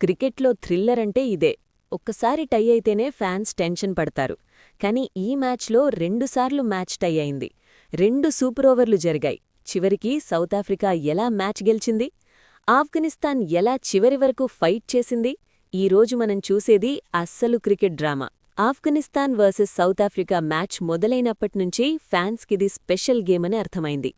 క్రికెట్లో థ్రిల్లర్ అంటే ఇదే. ఒక్కసారి టై అయితేనే ఫ్యాన్స్ టెన్షన్ పడతారు. కానీ ఈ మ్యాచ్లో రెండుసార్లు మ్యాచ్ టై అయింది. 2 సూపర్ ఓవర్లు జరిగాయి. చివరికి సౌతాఫ్రికా ఎలా మ్యాచ్ గెలిచింది? ఆఫ్ఘనిస్తాన్ ఎలా చివరి వరకు ఫైట్ చేసింది? ఈరోజు మనం చూసేది అస్సలు cricket drama. Afghanistan versus South Africa match మొదలైనప్పట్నుంచి ఫ్యాన్స్కిది స్పెషల్ గేమని అర్థమైంది.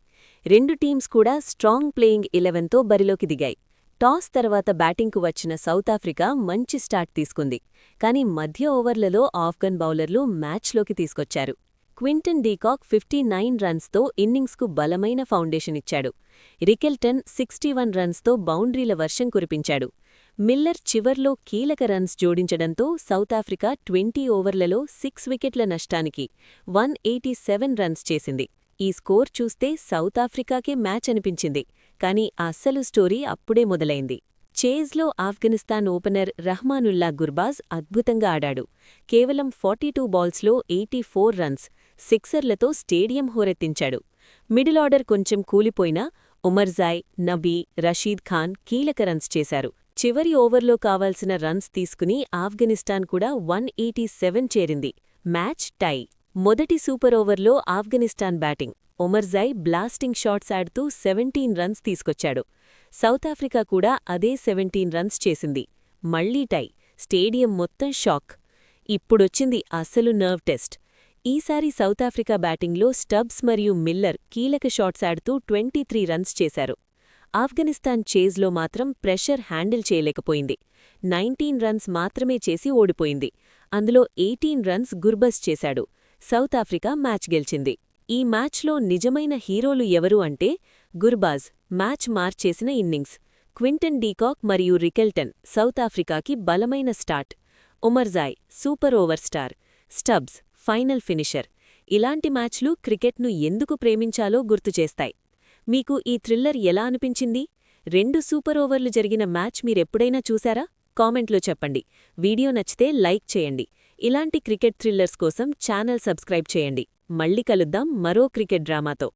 2 టీమ్స్ కూడా స్ట్రాంగ్ ప్లేయింగ్ 11తో బరిలోకి దిగాయి. టాస్ తర్వాత బ్యాటింగ్కు వచ్చిన సౌతాఫ్రికా మంచి స్టార్ట్ తీసుకుంది. కానీ మధ్య ఓవర్లలో ఆఫ్ఘన్ బౌలర్లు మ్యాచ్లోకి తీసుకొచ్చారు. క్వింటన్ డీకాక్ 59 రన్స్తో ఇన్నింగ్స్కు బలమైన ఫౌండేషన్ ఇచ్చాడు. రికెల్టన్ 61 రన్స్తో బౌండరీల వర్షం కురిపించాడు. మిల్లర్ చివర్లో కీలక రన్స్ జోడించడంతో సౌతాఫ్రికా 20 ఓవర్లలో 6 వికెట్ల నష్టానికి 187 రన్స్ చేసింది. ఈ స్కోర్ చూస్తే సౌతాఫ్రికాకే మ్యాచ్ అనిపించింది. కానీ అస్సలు స్టోరీ అప్పుడే మొదలైంది. చేజ్లో ఆఫ్ఘనిస్తాన్ ఓపెనర్ రహ్మానుల్లా గుర్బాజ్ అద్భుతంగా ఆడాడు. కేవలం 42 బాల్స్లో 84 రన్స్, సిక్సర్లతో స్టేడియం హోరెత్తించాడు. మిడిల్ ఆర్డర్ కొంచెం కూలిపోయినా ఉమర్జాయ్, నబీ, రషీద్ ఖాన్ కీలక రన్స్ చేశారు. చివరి ఓవర్లో కావాల్సిన రన్స్ తీసుకుని ఆఫ్ఘనిస్తాన్ కూడా 187 చేరింది. Match tie. మొదటి సూపర్ ఓవర్లో Afghanistan batting. Omarzai blasting shots ఆడుతూ 17 రన్స్ తీసుకొచ్చాడు. సౌతాఫ్రికా కూడా అదే 17 రన్స్ చేసింది. మళ్లీ టై. స్టేడియం మొత్తం షాక్. ఇప్పుడొచ్చింది అసలు నర్వ్ టెస్ట్. ఈసారి సౌతాఫ్రికా బ్యాటింగ్లో స్టబ్స్ మరియు మిల్లర్ కీలక షాట్స్ ఆడుతూ 23 రన్స్ చేశారు. ఆఫ్ఘనిస్తాన్ చేజ్లో మాత్రం ప్రెషర్ హ్యాండిల్ చేయలేకపోయింది. 19 రన్స్ మాత్రమే చేసి ఓడిపోయింది. అందులో 18 రన్స్ గుర్బస్ చేశాడు. సౌతాఫ్రికా మ్యాచ్ గెలిచింది. ఈ మ్యాచ్లో నిజమైన హీరోలు ఎవరు అంటే గుర్బాజ్ మ్యాచ్ మార్చేసిన ఇన్నింగ్స్, క్వింటన్ డీకాక్ మరియు రికెల్టన్ సౌతాఫ్రికాకి బలమైన start, Omarzai super over star, Stubbs final finisher. ఇలాంటి మ్యాచ్లు క్రికెట్ను ఎందుకు ప్రేమించాలో గుర్తుచేస్తాయి. మీకు ఈ థ్రిల్లర్ ఎలా అనిపించింది? 2 సూపర్ ఓవర్లు జరిగిన మ్యాచ్ మీరెప్పుడైనా చూశారా? కామెంట్లో చెప్పండి. వీడియో నచ్చితే లైక్ చేయండి. ఇలాంటి క్రికెట్ థ్రిల్లర్స్ కోసం ఛానల్ సబ్స్క్రైబ్ చేయండి. మళ్ళీ కలుద్దాం మరో క్రికెట్ డ్రామాతో.